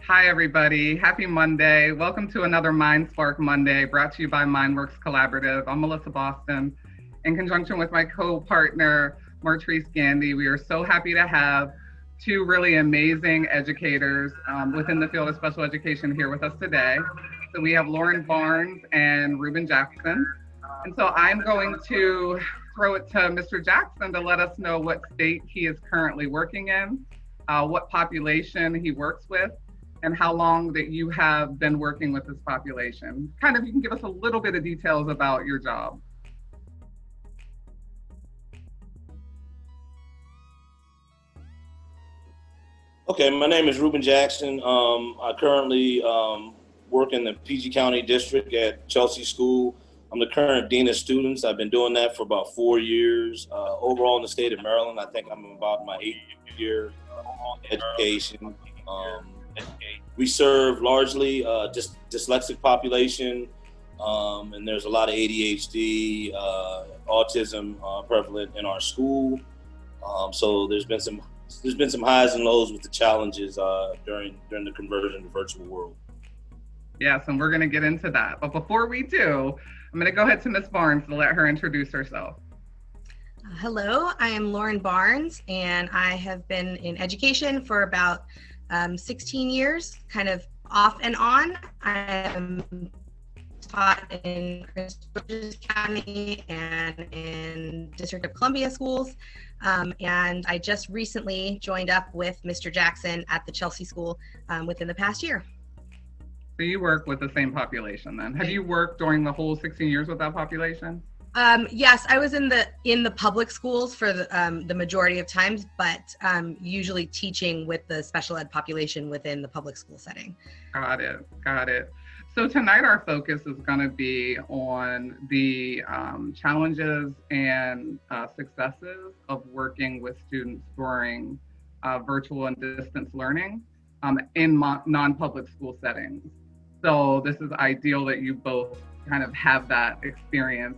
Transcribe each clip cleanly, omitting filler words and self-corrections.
Hi, everybody. Happy Monday. Welcome to another Mind Spark Monday brought to you by MindWorks Collaborative. I'm Melissa Boston. In conjunction with my co-partner, Martrice Gandy, we are so happy to have two really amazing educators within the field of special education here with us today. So we have Lauren Barnes and Reuben Jackson. And so I'm going to throw it to Mr. Jackson to let us know what state he is currently working in, what population he works with, and how long that you have been working with this population. Kind of, you can give us a little bit of details about your job. Okay, my name is Reuben Jackson. I currently work in the PG County District at Chelsea School. I'm the current Dean of Students. I've been doing that for about 4 years. Overall in the state of Maryland, I think I'm about my 8th year education. We serve largely dyslexic population, and there's a lot of ADHD, autism prevalent in our school. So there's been some highs and lows with the challenges during the conversion to virtual world. Yes, and we're going to get into that. But before we do, I'm going to go ahead to Ms. Barnes to let her introduce herself. Hello, I am Lauren Barnes, and I have been in education for about 16 years, kind of off and on. I am taught in Prince George's County and in District of Columbia schools. And I just recently joined up with Mr. Jackson at the Chelsea School within the past year. So you work with the same population then. Have you worked during the whole 16 years with that population? Yes, I was in the public schools for the majority of times, but usually teaching with the special ed population within the public school setting. Got it. So tonight our focus is going to be on the challenges and successes of working with students during virtual and distance learning in non-public school settings. So this is ideal that you both kind of have that experience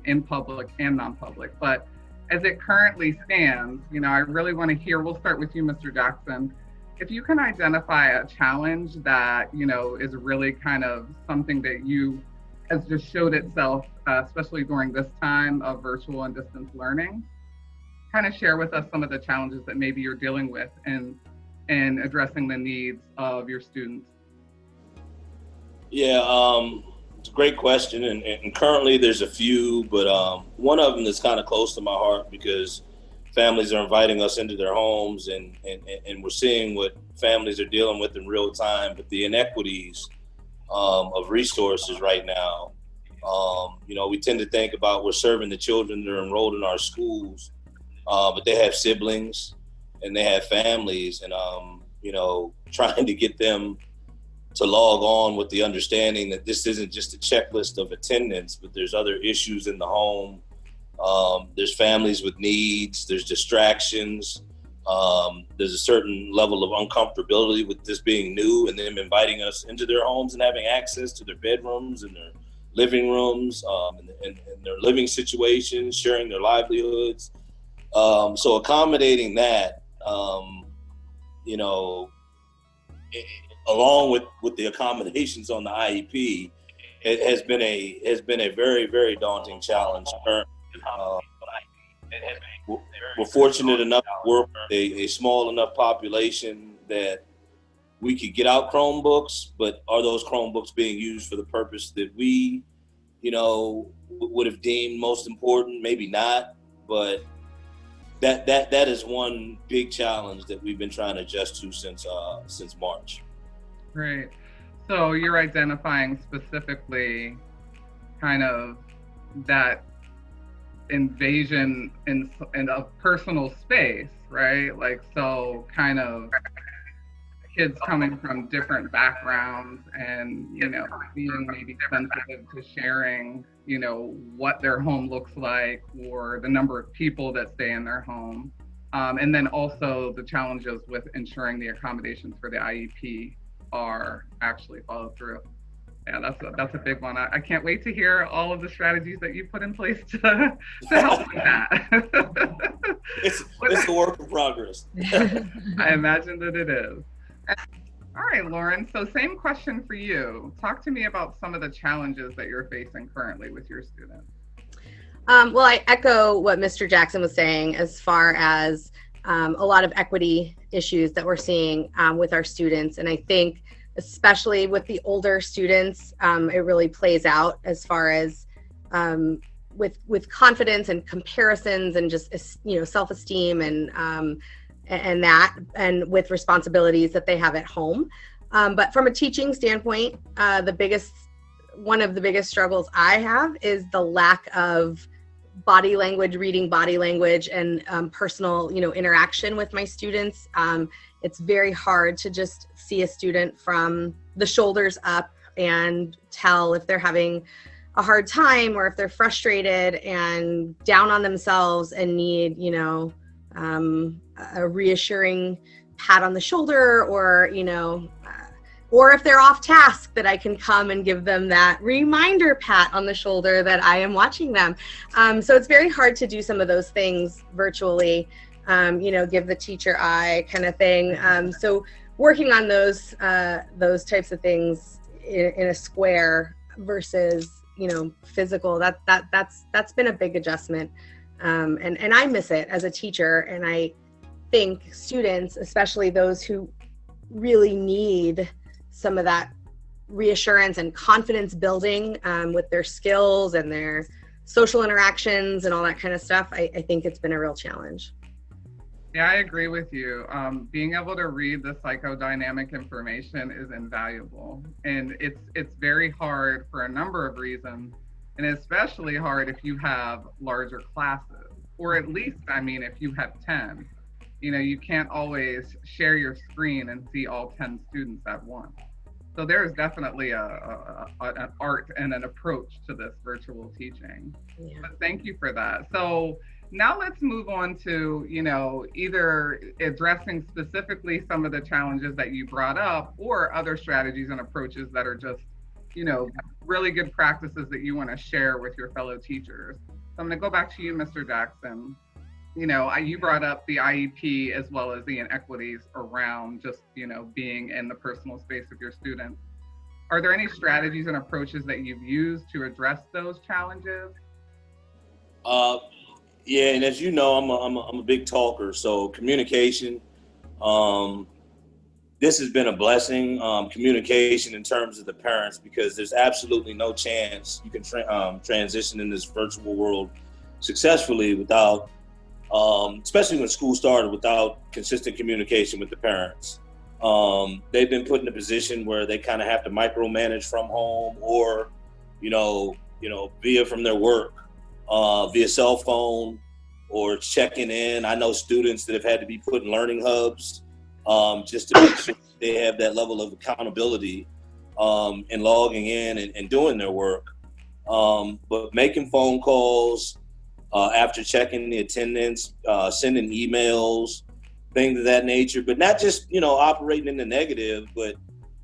in public and non-public. But as it currently stands, I really want to hear, we'll start with you, Mr. Jackson. If you can identify a challenge that, is really kind of something that has just showed itself, especially during this time of virtual and distance learning, kind of share with us some of the challenges that maybe you're dealing with in addressing the needs of your students. Yeah, it's a great question, and currently there's a few, but one of them that's kind of close to my heart because families are inviting us into their homes, and we're seeing what families are dealing with in real time, but the inequities of resources right now. We tend to think about we're serving the children that are enrolled in our schools, but they have siblings and they have families, and trying to get them to log on with the understanding that this isn't just a checklist of attendance, but there's other issues in the home. There's families with needs, there's distractions. There's a certain level of uncomfortability with this being new and them inviting us into their homes and having access to their bedrooms and their living rooms and their living situations, sharing their livelihoods. So accommodating that, along with the accommodations on the IEP, it has been a very, very daunting challenge. We're fortunate enough to work with a small enough population that we could get out Chromebooks, but are those Chromebooks being used for the purpose that we, would have deemed most important? Maybe not, but that is one big challenge that we've been trying to adjust to since March. Great. So you're identifying specifically kind of that invasion in a personal space, right? Like, so kind of kids coming from different backgrounds and, being maybe sensitive to sharing, what their home looks like or the number of people that stay in their home. And then also the challenges with ensuring the accommodations for the IEP are actually followed through. Yeah, that's a big one. I can't wait to hear all of the strategies that you put in place to help with that. It's a work in progress. I imagine that it is. All right, Lauren. So same question for you. Talk to me about some of the challenges that you're facing currently with your students. Well, I echo what Mr. Jackson was saying as far as a lot of equity issues that we're seeing with our students. And I think especially with the older students, it really plays out as far as with confidence and comparisons and just, self-esteem and that, and with responsibilities that they have at home. But from a teaching standpoint, one of the biggest struggles I have is the lack of body language, reading body language, and personal, interaction with my students. It's very hard to just see a student from the shoulders up and tell if they're having a hard time or if they're frustrated and down on themselves and need, a reassuring pat on the shoulder, or if they're off task, that I can come and give them that reminder pat on the shoulder that I am watching them. So it's very hard to do some of those things virtually, give the teacher eye kind of thing. So working on those types of things in a square versus, physical, that's been a big adjustment. And I miss it as a teacher. And I think students, especially those who really need some of that reassurance and confidence building with their skills and their social interactions and all that kind of stuff, I think it's been a real challenge. Yeah, I agree with you. Being able to read the psychodynamic information is invaluable. And it's very hard for a number of reasons, and especially hard if you have larger classes, or at least, if you have 10. You can't always share your screen and see all 10 students at once. So there's definitely an art and an approach to this virtual teaching. Yeah. But thank you for that. So now let's move on to, either addressing specifically some of the challenges that you brought up, or other strategies and approaches that are just, really good practices that you want to share with your fellow teachers. So I'm going to go back to you, Mr. Jackson. You brought up the IEP as well as the inequities around just, being in the personal space of your students. Are there any strategies and approaches that you've used to address those challenges? Yeah, and as you know, I'm a big talker. So communication, this has been a blessing. Communication in terms of the parents, because there's absolutely no chance you can transition in this virtual world successfully without, especially when school started, without consistent communication with the parents. They've been put in a position where they kind of have to micromanage from home, or, via from their work, via cell phone, or checking in. I know students that have had to be put in learning hubs, just to make sure they have that level of accountability, in logging in and doing their work. But making phone calls, after checking the attendance, sending emails, things of that nature, but not just, operating in the negative, but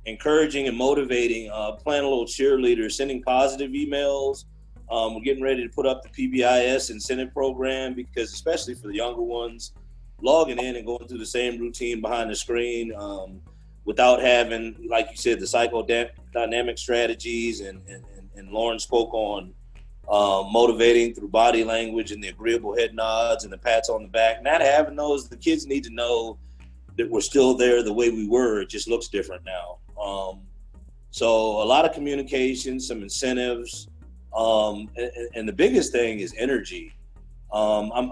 encouraging and motivating, playing a little cheerleader, sending positive emails. We're getting ready to put up the PBIS incentive program, because especially for the younger ones, logging in and going through the same routine behind the screen, without having, like you said, the psychodynamic strategies, and Lauren spoke on motivating through body language and the agreeable head nods and the pats on the back. Not having those, the kids need to know that we're still there the way we were. It just looks different now. So a lot of communication, some incentives, and the biggest thing is energy. I'm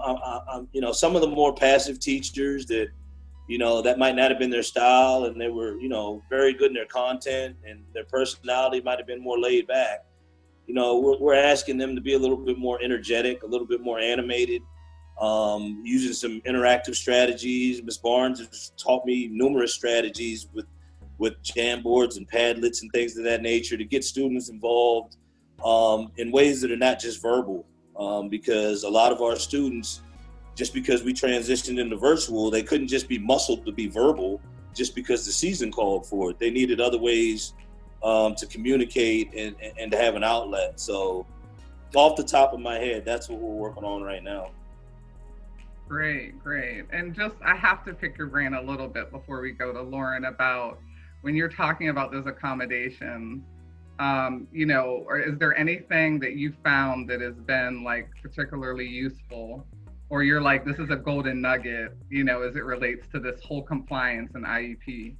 some of the more passive teachers that, that might not have been their style, and they were, very good in their content, and their personality might have been more laid back. We're asking them to be a little bit more energetic, a little bit more animated, using some interactive strategies. Ms. Barnes has taught me numerous strategies with Jamboards and Padlets and things of that nature to get students involved, in ways that are not just verbal, because a lot of our students, just because we transitioned into virtual, they couldn't just be muscled to be verbal just because the season called for it. They needed other ways to communicate and to have an outlet. So off the top of my head, that's what we're working on right now. Great. And just, I have to pick your brain a little bit before we go to Lauren about when you're talking about those accommodations, you know, or is there anything that you found that has been like particularly useful, or you're like, this is a golden nugget, you know, as it relates to this whole compliance and IEP?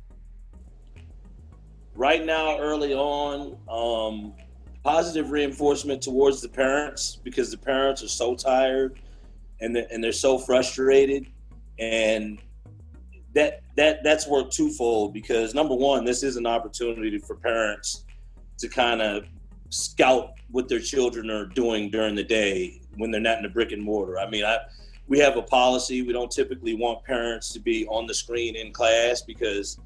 Right now, early on, positive reinforcement towards the parents, because the parents are so tired and they're so frustrated, and that's worked twofold, because number one, this is an opportunity for parents to kind of scout what their children are doing during the day when they're not in the brick and mortar. I mean, we have a policy. We don't typically want parents to be on the screen in class, because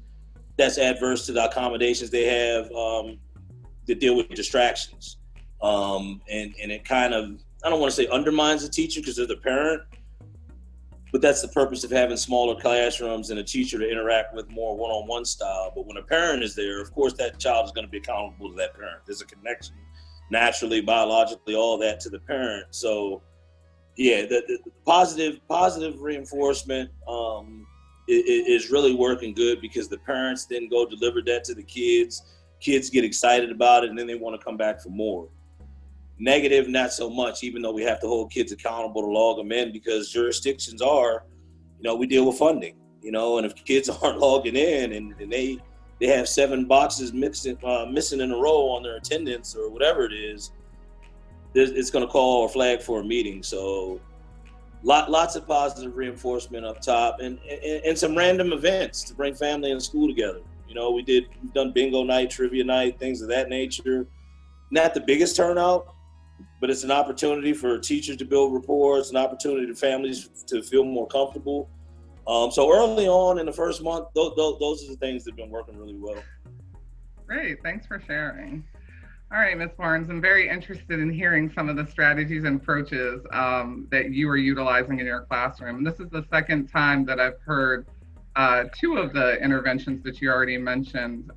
that's adverse to the accommodations they have to deal with distractions. And it kind of, I don't want to say undermines the teacher because they're the parent, but that's the purpose of having smaller classrooms and a teacher to interact with more one-on-one style. But when a parent is there, of course, that child is going to be accountable to that parent. There's a connection, naturally, biologically, all that to the parent. So, yeah, the positive reinforcement is really working good, because the parents then go deliver that to the kids. Kids get excited about it, and then they want to come back for more. Negative, not so much, even though we have to hold kids accountable to log them in, because jurisdictions are, you know, we deal with funding, you know, and if kids aren't logging in and they have 7 boxes missing in a row on their attendance or whatever it is, it's going to call or flag for a meeting. So lots of positive reinforcement up top, and some random events to bring family and school together. You know, we've done bingo night, trivia night, things of that nature. Not the biggest turnout, but it's an opportunity for teachers to build rapport. It's an opportunity for families to feel more comfortable. So early on in the first month, those are the things that have been working really well. Great, thanks for sharing. All right, Ms. Barnes, I'm very interested in hearing some of the strategies and approaches that you are utilizing in your classroom. And this is the second time that I've heard 2 of the interventions that you already mentioned,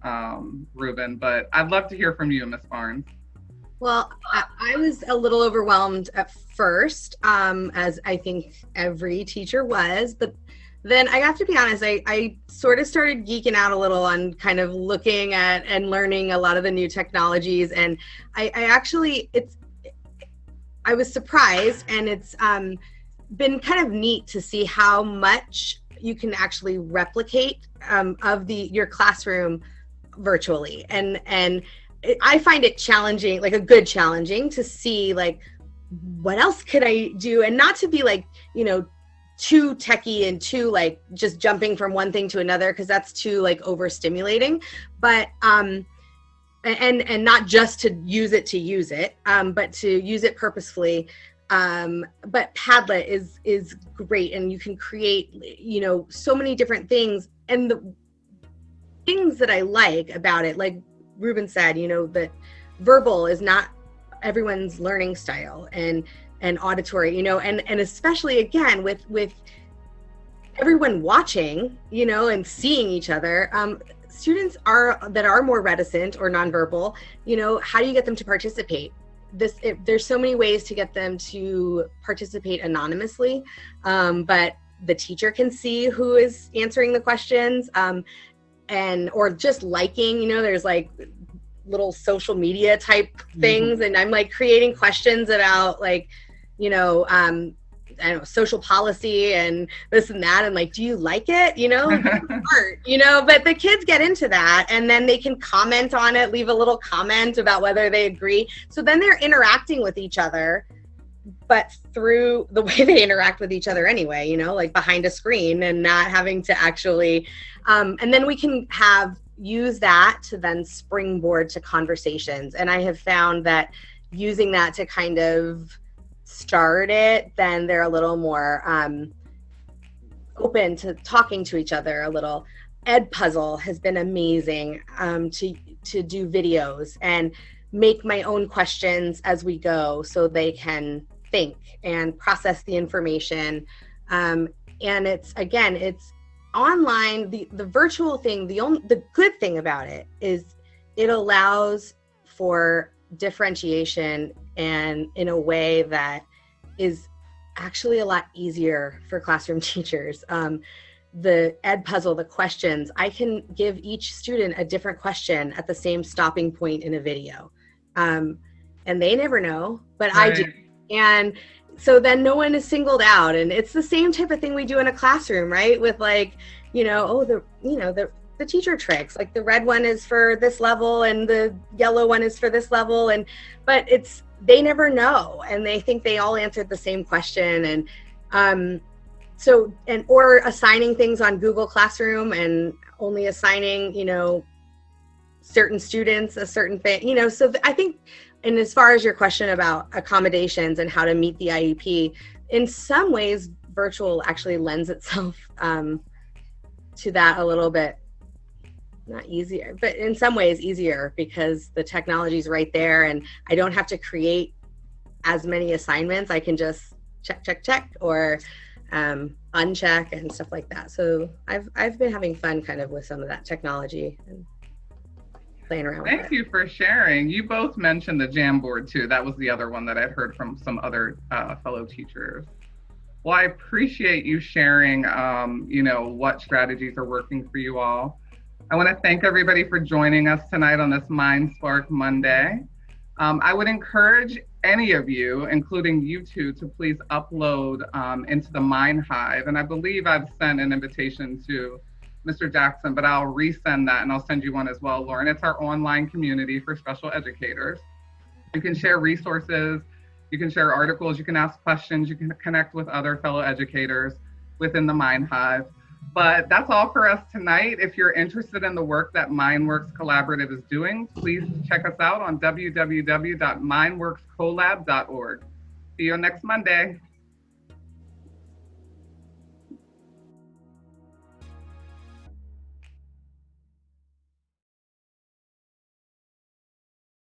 Reuben, but I'd love to hear from you, Ms. Barnes. Well, I was a little overwhelmed at first, as I think every teacher was, but then I have to be honest, I sort of started geeking out a little on kind of looking at and learning a lot of the new technologies. And I was surprised, and it's been kind of neat to see how much you can actually replicate of your classroom virtually. And I find it challenging, like a good challenging, to see like, what else could I do? And not to be like, you know, too techie and too like just jumping from one thing to another, because that's too like overstimulating, but and not just to use it, but to use it purposefully. But Padlet is great, and you can create, you know, so many different things. And the things that I like about it, like Reuben said, you know, that verbal is not everyone's learning style, and auditory, you know, and especially again with everyone watching, you know, and seeing each other, students that are more reticent or nonverbal, you know, how do you get them to participate? There's so many ways to get them to participate anonymously, but the teacher can see who is answering the questions, or just liking, you know, there's like little social media type things, and I'm like creating questions about like, you know, I don't know, social policy and this and that, and like, do you like it? You know, art, you know, but the kids get into that, and then they can comment on it, leave a little comment about whether they agree. So then they're interacting with each other, but through the way they interact with each other anyway, you know, like behind a screen, and not having to actually, and then we can use that to then springboard to conversations. And I have found that using that to kind of start it, then they're a little more open to talking to each other a little. Edpuzzle has been amazing to do videos and make my own questions as we go, so they can think and process the information. And it's online. The virtual thing, the good thing about it is it allows for differentiation, and in a way that is actually a lot easier for classroom teachers. the ed puzzle, the questions, I can give each student a different question at the same stopping point in a video. And they never know, but I do. And so then no one is singled out. And it's the same type of thing we do in a classroom, right? With like, the teacher tricks, like the red one is for this level and the yellow one is for this level. But they never know. And they think they all answered the same question. And, or assigning things on Google Classroom and only assigning, certain students a certain thing, so I think, and as far as your question about accommodations and how to meet the IEP, in some ways, virtual actually lends itself to that a little bit. Not easier, but in some ways easier because the technology is right there and I don't have to create as many assignments. I can just check, or uncheck and stuff like that. So I've been having fun kind of with some of that technology and playing around with it. Thank you for sharing. You both mentioned the Jamboard too. That was the other one that I'd heard from some other fellow teachers. Well, I appreciate you sharing, what strategies are working for you all. I want to thank everybody for joining us tonight on this MindSpark Monday. I would encourage any of you, including you two, to please upload into the MindHive. And I believe I've sent an invitation to Mr. Jackson, but I'll resend that and I'll send you one as well, Lauren. It's our online community for special educators. You can share resources, you can share articles, you can ask questions, you can connect with other fellow educators within the MindHive. But that's all for us tonight. If you're interested in the work that MindWorks Collaborative is doing, please check us out on www.mindworkscollab.org. See you next Monday.